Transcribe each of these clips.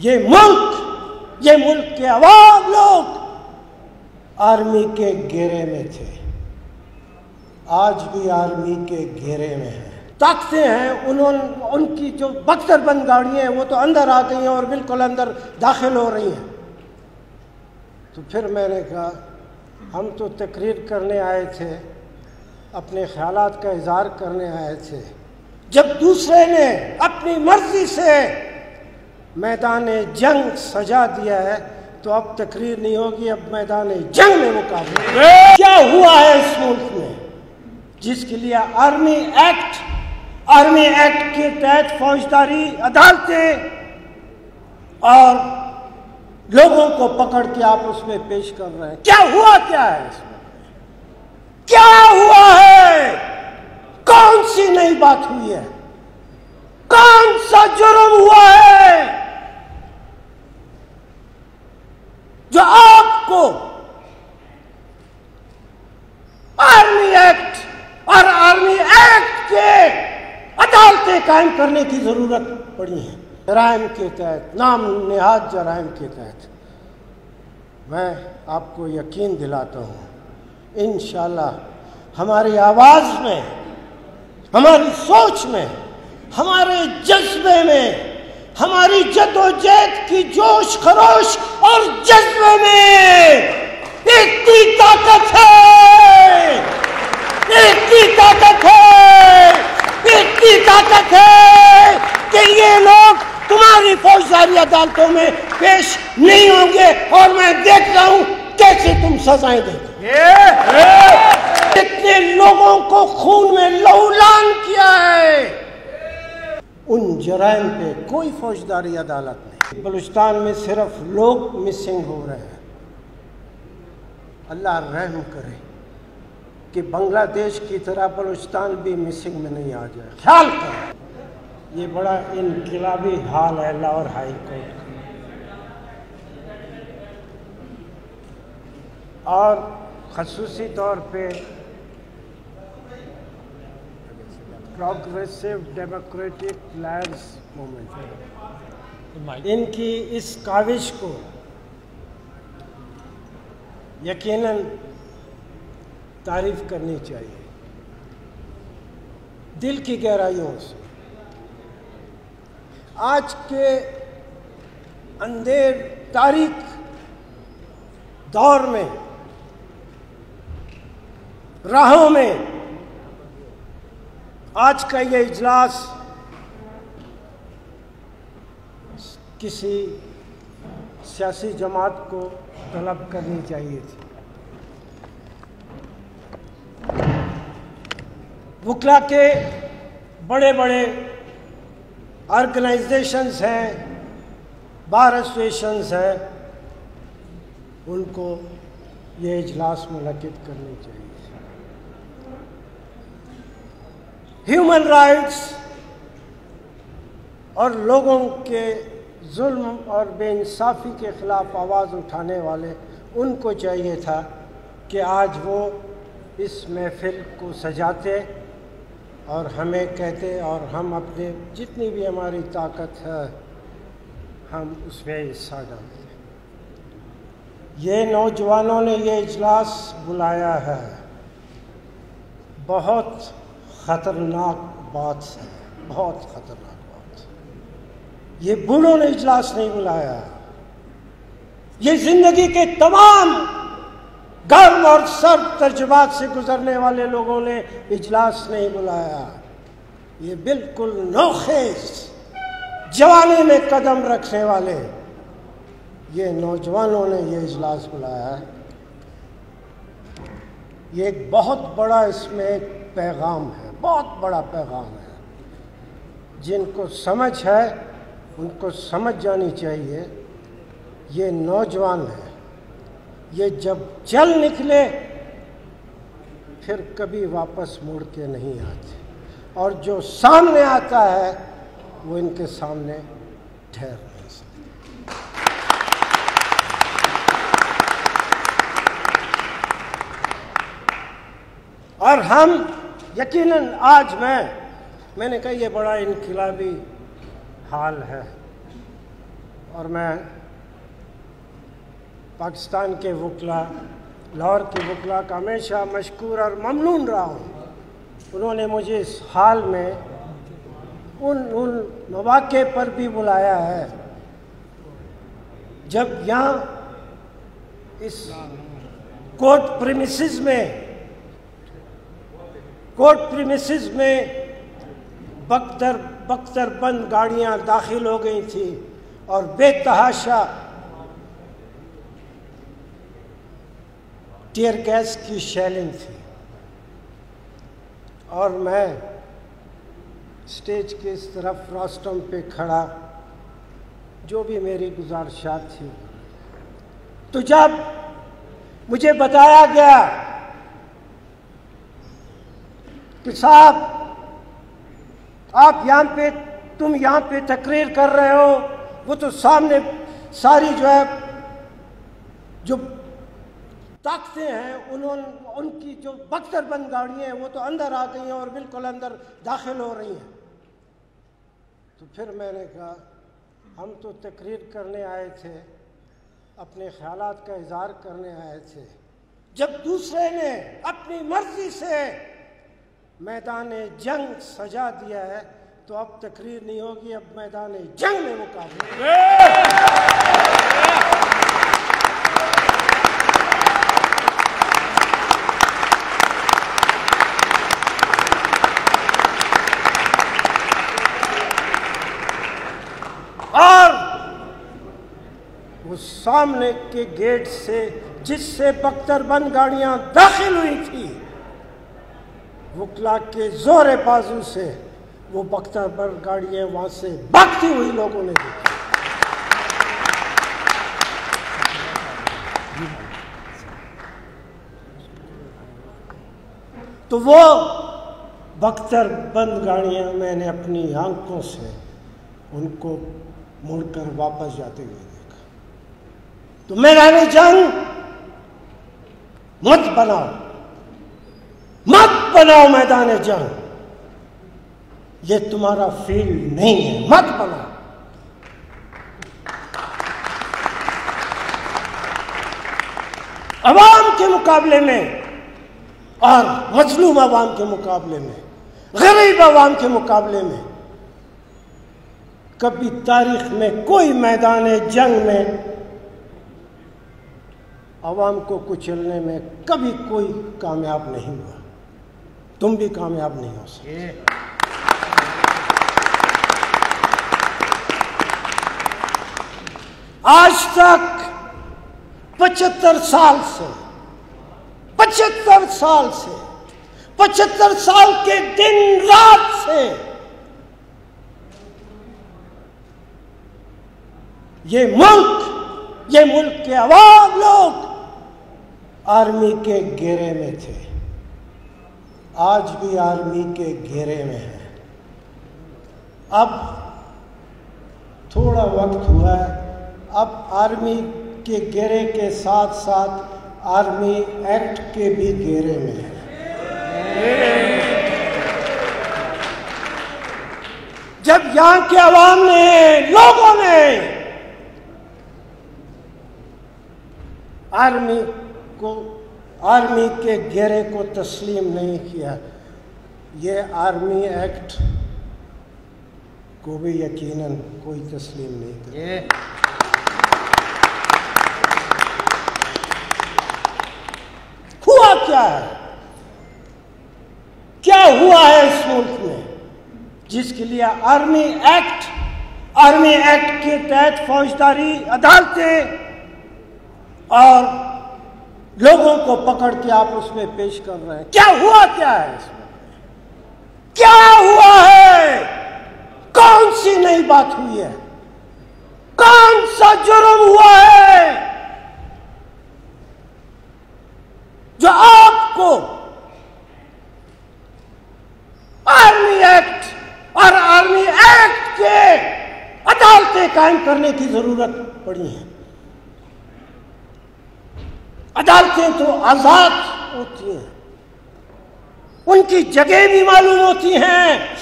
ये मुल्क के अवाम लोग आर्मी के घेरे में थे, आज भी आर्मी के घेरे में हैं। ताकतें हैं, उनकी जो बख्तरबंद गाड़ियाँ हैं वो तो अंदर आ गई हैं और बिल्कुल अंदर दाखिल हो रही हैं। तो फिर मैंने कहा हम तो तकरीर करने आए थे, अपने ख्यालात का इज़हार करने आए थे। जब दूसरे ने अपनी मर्जी से मैदान जंग सजा दिया है तो अब तकरीर नहीं होगी, अब मैदान जंग में मुकाबला। क्या हुआ है इस मुल्क में जिसके लिए आर्मी एक्ट के तहत फौजदारी अदालतें और लोगों को पकड़ के आप उसमें पेश कर रहे हैं? क्या हुआ, क्या है इसमें, क्या हुआ है? कौन सी नई बात हुई है? कौन सा जुर्म हुआ है जो आपको आर्मी एक्ट और आर्मी एक्ट के अदालतें कायम करने की जरूरत पड़ी है? जराइम के तहत, नाम नेहाद जराइम के तहत मैं आपको यकीन दिलाता हूँ, इंशाअल्लाह हमारी आवाज़ में, हमारी सोच में, हमारे जज्बे में, हमारी जद्दोजहद की जोश खरोश और जज्बे में इतनी ताकत है, इतनी ताकत है, इतनी ताकत है कि ये लोग तुम्हारी फौजदारी अदालतों में पेश नहीं होंगे और मैं देख रहा हूं कैसे तुम सजाएं देते। कितने लोगों को खून में लहूलान किया है, उन जराइम पे कोई फौजदारी अदालत नहीं। बलूचिस्तान में सिर्फ लोग मिसिंग हो रहे हैं। अल्लाह रहम करे कि बांग्लादेश की तरह बलूचिस्तान भी मिसिंग में नहीं आ जाए। ख्याल करें, ये बड़ा इनकलाबी हाल है लाहौर हाई कोर्ट का, और ख़ुसूसी तौर पे प्रोग्रेसिव डेमोक्रेटिक लैंड्स मूवमेंट, इनकी इस काविश को यकीनन तारीफ करनी चाहिए दिल की गहराइयों से। आज के अंधेर तारीख दौर में, राहों में आज का ये इजलास किसी सियासी जमात को तलब करनी चाहिए थी। वकला के बड़े बड़े ऑर्गेनाइजेशंस हैं, बार एसोसिएशंस हैं, उनको ये इजलास मुनक़िद करनी चाहिए। ह्यूमन राइट्स और लोगों के जुल्म और बेइंसाफ़ी के ख़िलाफ़ आवाज़ उठाने वाले, उनको चाहिए था कि आज वो इस महफ़िल को सजाते और हमें कहते और हम अपने जितनी भी हमारी ताकत है हम उसमें हिस्सा डालते। ये नौजवानों ने ये इजलास बुलाया है, बहुत ख़तरनाक बात है, बहुत ख़तरनाक बात। ये बूढ़ों ने इजलास नहीं बुलाया, ये ज़िंदगी के तमाम गर्म और सर्द तजुर्बात से गुजरने वाले लोगों ने इजलास नहीं बुलाया। ये बिल्कुल नौखेज जवानी में कदम रखने वाले ये नौजवानों ने ये इजलास बुलाया है। ये एक बहुत बड़ा इसमें एक पैगाम है, बहुत बड़ा पैगाम है। जिनको समझ है उनको समझ जानी चाहिए। ये नौजवान है, ये जब चल निकले फिर कभी वापस मुड़ के नहीं आते, और जो सामने आता है वो इनके सामने ठहर नहीं सकता। और हम यकीनन आज मैंने कहा ये बड़ा इनकलाबी हाल है और मैं पाकिस्तान के वकला, लाहौर के वकला का हमेशा मशकूर और ममनून रहा हूँ। उन्होंने मुझे इस हाल में उन मौके पर भी बुलाया है जब यहाँ इस कोर्ट प्रीमिसेस में बख्तर बंद गाड़ियाँ दाखिल हो गई थी और बेतहाशा टीयर गैस की शेलिंग थी, और मैं स्टेज के इस तरफ रोस्टम पे खड़ा, जो भी मेरी गुजारिशात थी, तो जब मुझे बताया गया कि साहब आप तुम यहाँ पे तकरीर कर रहे हो, वो तो सामने सारी जो ताकतें हैं उनकी जो बख्तर बंद गाड़ियाँ हैं वो तो अंदर आ गई हैं और बिल्कुल अंदर दाखिल हो रही हैं। तो फिर मैंने कहा हम तो तकरीर करने आए थे, अपने ख्यालात का इज़हार करने आए थे। जब दूसरे ने अपनी मर्जी से मैदान जंग सजा दिया है तो अब तकरीर नहीं होगी, अब मैदान जंग में मुकाबला। और वो सामने के गेट से जिससे बख्तरबंद गाड़ियां दाखिल हुई थी, वकला के जोरे बाजू से वो बख्तरबंद गाड़ियां वहां से भागती हुई लोगों ने देखी। तो वो बख्तरबंद गाड़ियां मैंने अपनी आंखों से उनको मुड़कर वापस जाते हुए देखा। तो मैदान जंग मत बनाओ मैदान जंग, ये तुम्हारा फील्ड नहीं है, मत बनाओ। अवाम के मुकाबले में और मजलूम अवाम के मुकाबले में, गरीब अवाम के मुकाबले में कभी तारीख में कोई मैदान जंग में अवाम को कुचलने में कभी कोई कामयाब नहीं हुआ। तुम भी कामयाब नहीं हो सकते। आज तक 75 साल के दिन रात से ये मुल्क के अवाम लोग आर्मी के घेरे में थे, आज भी आर्मी के घेरे में है। अब थोड़ा वक्त हुआ है, अब आर्मी के घेरे के साथ साथ आर्मी एक्ट के भी घेरे में है। जब यहाँ के अवाम ने, लोगों ने आर्मी के घेरे को तस्लीम नहीं किया, ये आर्मी एक्ट को भी यकीनन कोई तस्लीम नहीं किया। हुआ क्या है, क्या हुआ है इस मुल्क में जिसके लिए आर्मी एक्ट के तहत फौजदारी अदालतें और लोगों को पकड़ के आप उसमें पेश कर रहे हैं? क्या हुआ, क्या है इसमें, क्या हुआ है? कौन सी नई बात हुई है? कौन सा जुर्म हुआ है जो आपको आर्मी एक्ट और आर्मी एक्ट के अदालतें कायम करने की जरूरत पड़ी है? अदालतें तो आजाद होती हैं, उनकी जगह भी मालूम होती हैं,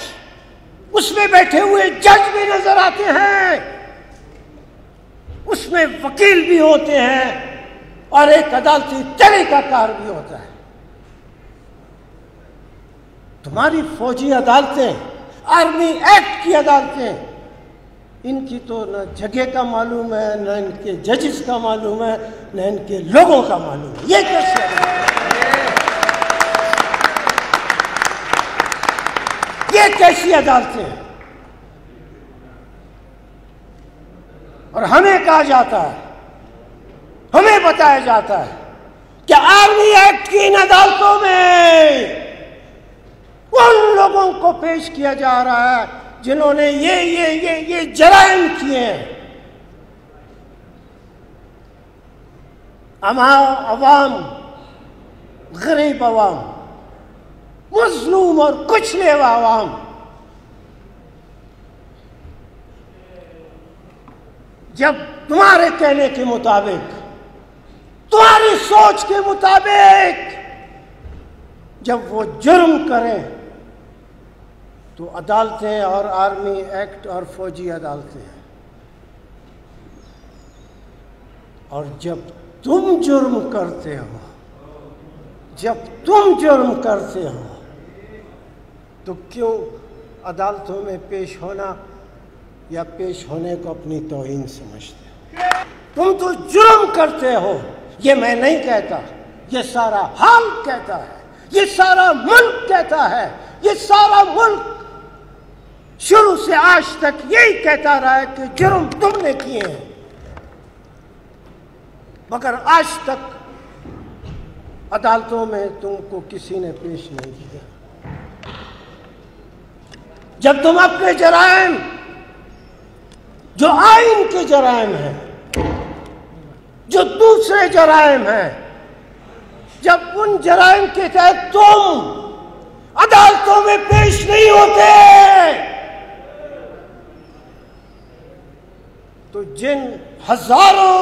उसमें बैठे हुए जज भी नजर आते हैं, उसमें वकील भी होते हैं और एक अदालती तरीकाकार भी होता है। तुम्हारी फौजी अदालतें, आर्मी एक्ट की अदालतें, इनकी तो न जगह का मालूम है, न इनके जजेस का मालूम है, न इनके लोगों का मालूम है। ये कैसे ये कैसी अदालतें हैं? और हमें कहा जाता है, हमें बताया जाता है कि आर्मी एक्ट की इन अदालतों में उन लोगों को पेश किया जा रहा है जिन्होंने ये जराइम किए हैं। अवाम, गरीब अवाम, मजलूम और कुचले अवाम जब तुम्हारे कहने के मुताबिक, तुम्हारी सोच के मुताबिक जब वो जुर्म करें तो अदालतें और आर्मी एक्ट और फौजी अदालतें, और जब तुम जुर्म करते हो, जब तुम जुर्म करते हो तो क्यों अदालतों में पेश होना या पेश होने को अपनी तौहीन समझते हो? तुम तो जुर्म करते हो, ये मैं नहीं कहता, ये सारा हाल कहता है, ये सारा मुल्क कहता है, ये सारा मुल्क शुरू से आज तक यही कहता रहा है कि जुर्म तुमने किए हैं, मगर आज तक अदालतों में तुमको किसी ने पेश नहीं किया। जब तुम अपने जराइम, जो आइन के जराइम हैं, जो दूसरे जराइम हैं, जब उन जराइम के तहत तुम अदालतों में पेश नहीं होते तो जिन हजारों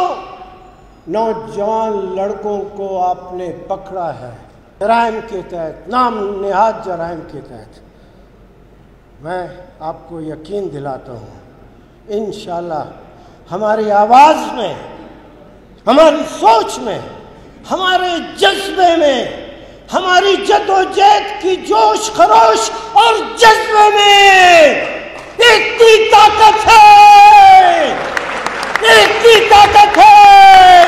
नौजवान लड़कों को आपने पकड़ा है जराइम के तहत, नाम नेहाद जराइम के तहत, मैं आपको यकीन दिलाता हूँ इंशाअल्लाह हमारी आवाज़ में, हमारी सोच में, हमारे जज्बे में, हमारी जद्दोजहद की जोश खरोश और जज्बे में इतनी ताकत है, इतनी ताकत है,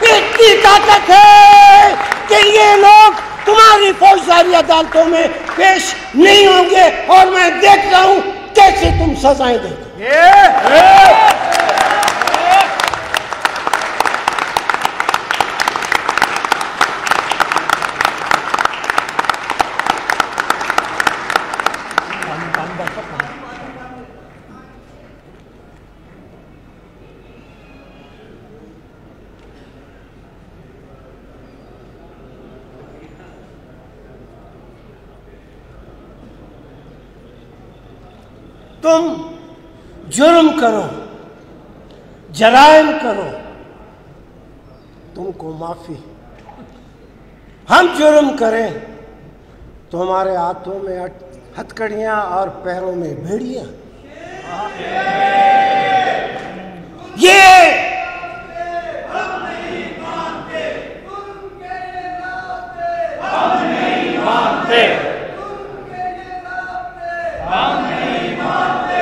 इतनी ताकत है कि ये लोग तुम्हारी फौजदारी अदालतों में पेश नहीं होंगे और मैं देख रहा हूं कैसे तुम सजाएं देते। तुम जुर्म करो, जराइम करो, तुमको माफी। हम जुर्म करें तो हमारे हाथों में हथकड़ियां और पैरों में भेड़ियां। ये हम नहीं मानते, हम नहीं मानते, हम नहीं मानते,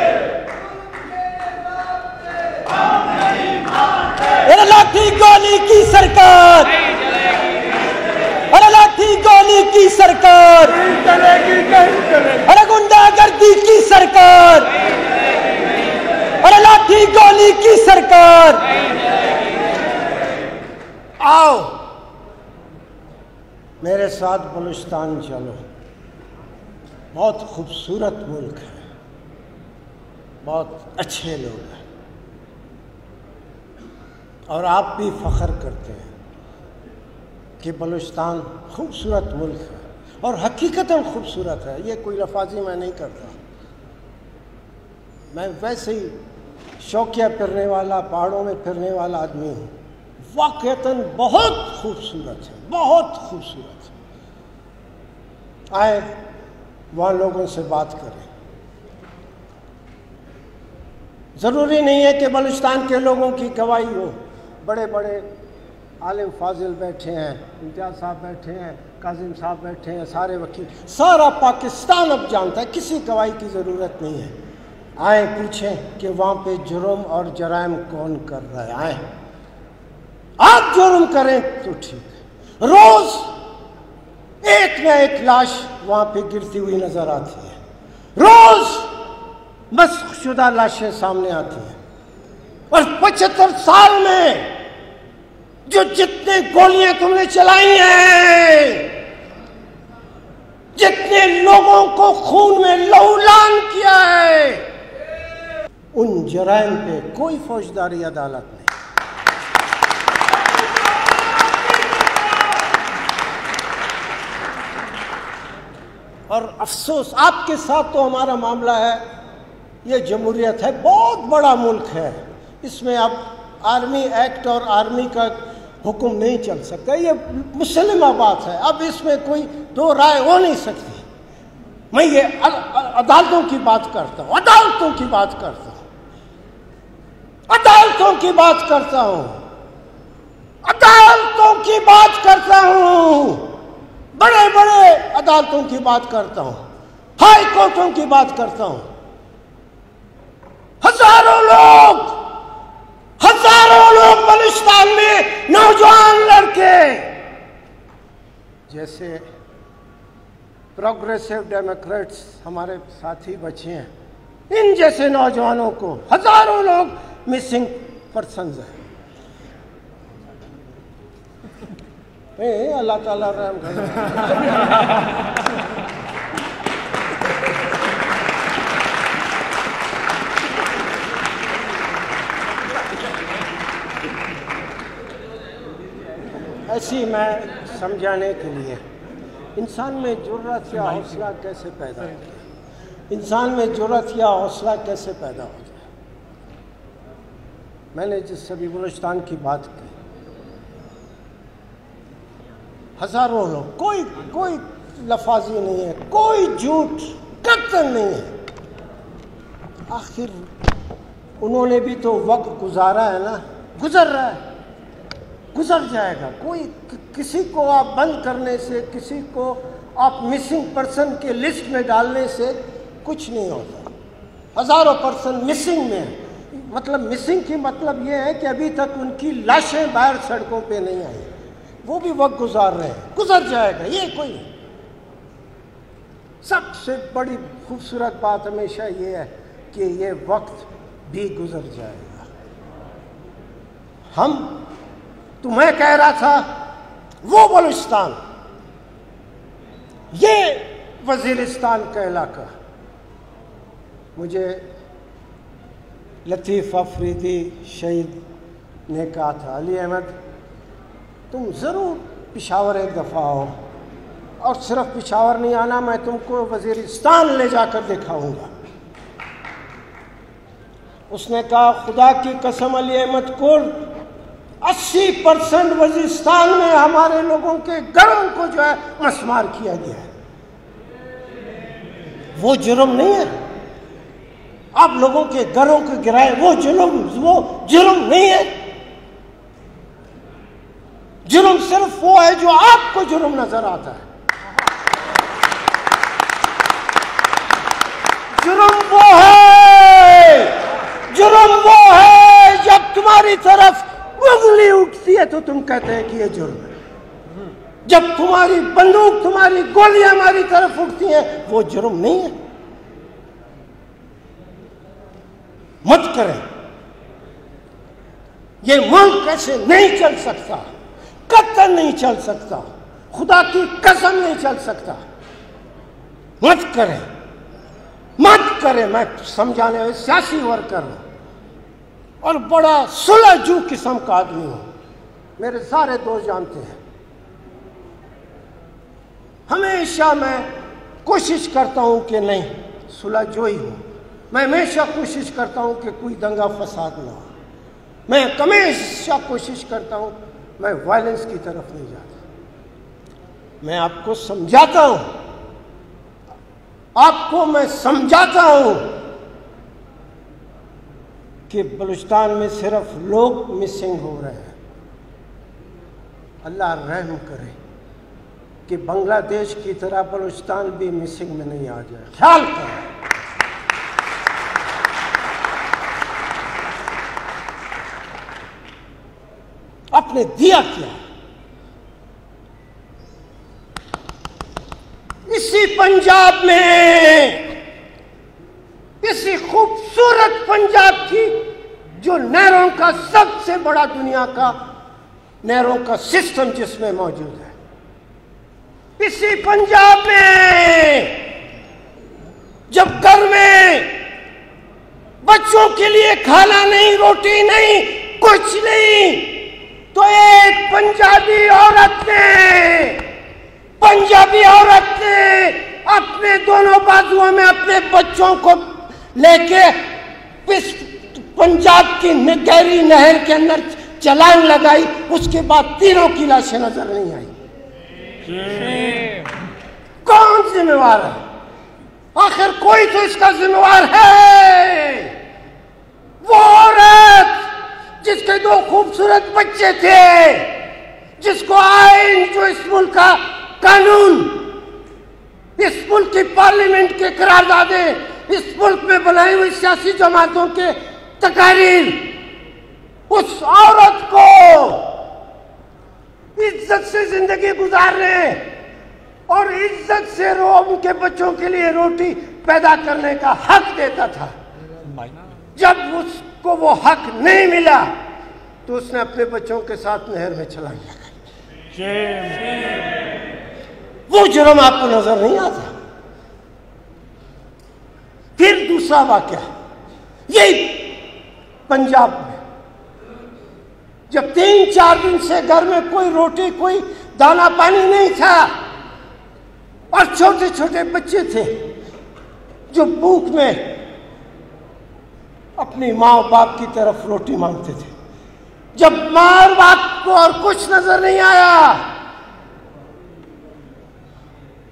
हम नहीं मानते। लाठी गोली की सरकार, अरे लाठी गोली की सरकार, अरे गुंडागर्दी की सरकार, अरे लाठी गोली की सरकार। आओ मेरे साथ बलूचिस्तान चलो, बहुत खूबसूरत मुल्क है, बहुत अच्छे लोग हैं और आप भी फख्र करते हैं कि बलूचिस्तान खूबसूरत मुल्क है और हकीकतन खूबसूरत है। ये कोई लफाजी मैं नहीं करता, मैं वैसे ही शौकिया फिरने वाला, पहाड़ों में फिरने वाला आदमी हूँ। वाकईतन बहुत खूबसूरत है, बहुत खूबसूरत है। आए वहाँ लोगों से बात करें, ज़रूरी नहीं है कि बलूचिस्तान के लोगों की गवाही हो। बड़े बड़े आलिम फाजिल बैठे हैं, इम्तियाज़ साहब बैठे हैं, काजिम साहब बैठे हैं, सारे वकील, सारा पाकिस्तान अब जानता है, किसी गवाही की ज़रूरत नहीं है। आए पूछें कि वहाँ पे जुर्म और जराइम कौन कर रहा है। आए आप जुर्म करें तो ठीक है। रोज़ एक न एक लाश वहाँ पे गिरती हुई नज़र आती है, रोज़ मस्ख़शुदा लाशें सामने आती हैं। और 75 साल में जो जितने गोलियां तुमने चलाई हैं, जितने लोगों को खून में लहूलान किया है, उन जराइम पे कोई फौजदारी अदालत नहीं। और अफसोस आपके साथ तो हमारा मामला है, ये जमहूरियत है, बहुत बड़ा मुल्क है, इसमें अब आर्मी एक्ट और आर्मी का हुक्म नहीं चल सकता, ये मुसलमा बात है। अब इसमें कोई दो राय हो नहीं सकती। मैं ये अदालतों की बात करता हूँ, अदालतों की बात करता हूँ, अदालतों की बात करता हूँ, अदालतों की बात करता हूँ, बड़े बड़े अदालतों की बात करता हूँ, हाई कोर्टों की बात करता हूँ। हजारों लोग बलूचिस्तान में, नौजवान लड़के, जैसे प्रोग्रेसिव डेमोक्रेट्स हमारे साथी बचे हैं, इन जैसे नौजवानों को हजारों लोग मिसिंग पर्सन्स हैं। अल्लाह ताला रहम करे। ऐसी मैं समझाने के लिए, इंसान में जुर्रत या हौसला कैसे पैदा होता है, इंसान में जुर्रत या हौसला कैसे पैदा होता है। मैंने जिस सभी बलूचिस्तान की बात की, हजारों लोग, कोई लफाजी नहीं है, कोई झूठ कतई नहीं है। आखिर उन्होंने भी तो वक्त गुजारा है ना, गुजर रहा है, गुजर जाएगा। कोई किसी को आप बंद करने से, किसी को आप मिसिंग पर्सन के लिस्ट में डालने से कुछ नहीं होता। हजारों पर्सन मिसिंग में है। मतलब मिसिंग की मतलब ये है कि अभी तक उनकी लाशें बाहर सड़कों पे नहीं आई, वो भी वक्त गुजार रहे हैं, गुजर जाएगा। ये कोई सबसे बड़ी खूबसूरत बात हमेशा ये है कि ये वक्त भी गुजर जाएगा। हम तो मैं कह रहा था वो बलूचिस्तान, ये वजीरिस्तान का इलाका, मुझे लतीफ़ अफरीदी शहीद ने कहा था, अली अहमद तुम ज़रूर पेशावर एक दफ़ा आओ, और सिर्फ पेशावर नहीं आना, मैं तुमको वजीरिस्तान ले जाकर दिखाऊंगा। उसने कहा खुदा की कसम अली अहमद को 80% वजीरिस्तान में हमारे लोगों के घरों को जो है मसमार किया गया है। वो जुर्म नहीं है, आप लोगों के घरों को गिराए, वो जुर्म नहीं है। जुर्म सिर्फ वो है जो आपको जुर्म नजर आता है। जुर्म वो है जब तुम्हारी तरफ उंगली उठती है तो तुम कहते हैं कि ये जुर्म है। जब तुम्हारी बंदूक, तुम्हारी गोलियां हमारी तरफ उठती हैं, वो जुर्म नहीं है। मत करें, ये मुल्क ऐसे नहीं चल सकता, कतई नहीं चल सकता, खुदा की कसम नहीं चल सकता। मत करें, मत करें। मैं समझाने वाले सियासी वर्कर हूं और बड़ा सुलझू किस्म का आदमी हूं, मेरे सारे दोस्त जानते हैं। हमेशा मैं कोशिश करता हूं कि नहीं सुलझो ही हूं। मैं हमेशा कोशिश करता हूं कि कोई दंगा फसाद ना हो। मैं हमेशा कोशिश करता हूं मैं वायलेंस की तरफ नहीं जाता। मैं आपको समझाता हूं, आपको मैं समझाता हूं कि बलूचिस्तान में सिर्फ लोग मिसिंग हो रहे हैं। अल्लाह रहम करे कि बांग्लादेश की तरह बलूचिस्तान भी मिसिंग में नहीं आ जाए। ख्याल करें। आपने दिया क्या? इसी पंजाब में, इसी खूबसूरत पंजाब की जो नहरों का सबसे बड़ा दुनिया का नहरों का सिस्टम जिसमें मौजूद है, इसी पंजाब में जब घर में बच्चों के लिए खाना नहीं, रोटी नहीं, कुछ नहीं, तो एक पंजाबी औरत ने अपने दोनों बाजुओं में अपने बच्चों को लेके इस पंजाब की गहरी नहर के अंदर छलांग लगाई। उसके बाद तीनों की लाशें नजर नहीं आई। कौन जिम्मेवार है? आखिर कोई तो इसका जिम्मेवार है। वो औरत जिसके दो खूबसूरत बच्चे थे, जिसको आइन, जो इस मुल्क का कानून, इस मुल्क की पार्लियामेंट के करारदादे, इस मुल्क में बनाई हुई सियासी जमातों के तकारीर, उस औरत को इज्जत से जिंदगी गुजारने और इज्जत से उनके बच्चों के लिए रोटी पैदा करने का हक देता था। जब उसको वो हक नहीं मिला तो उसने अपने बच्चों के साथ नहर में छलांग लगाई। वो जुर्म आपको नजर नहीं आता। फिर दूसरा वाकया यही पंजाब में, जब 3-4 दिन से घर में कोई रोटी, कोई दाना पानी नहीं था और छोटे छोटे बच्चे थे जो भूख में अपनी माँ बाप की तरफ रोटी मांगते थे। जब माँ बाप को और कुछ नजर नहीं आया,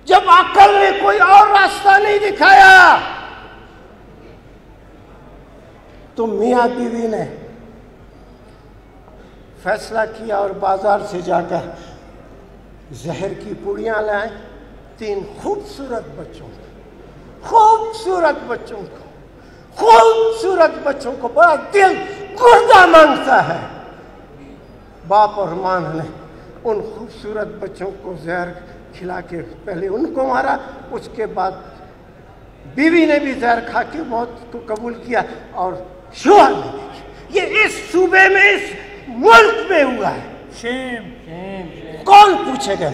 जब अकल ने कोई और रास्ता नहीं दिखाया, तो मियाँ बीवी ने फैसला किया और बाजार से जाकर जहर की पुड़ियां लाए। 3 खूबसूरत बच्चों को बड़ा दिल गुर्दा मांगता है। बाप और मां ने उन खूबसूरत बच्चों को जहर खिला के पहले उनको मारा, उसके बाद बीवी ने भी जहर खा के मौत को कबूल किया और शोहर ने भी। ये इस सूबे में, इस मुल्क में हुआ है। कौन पूछेगा?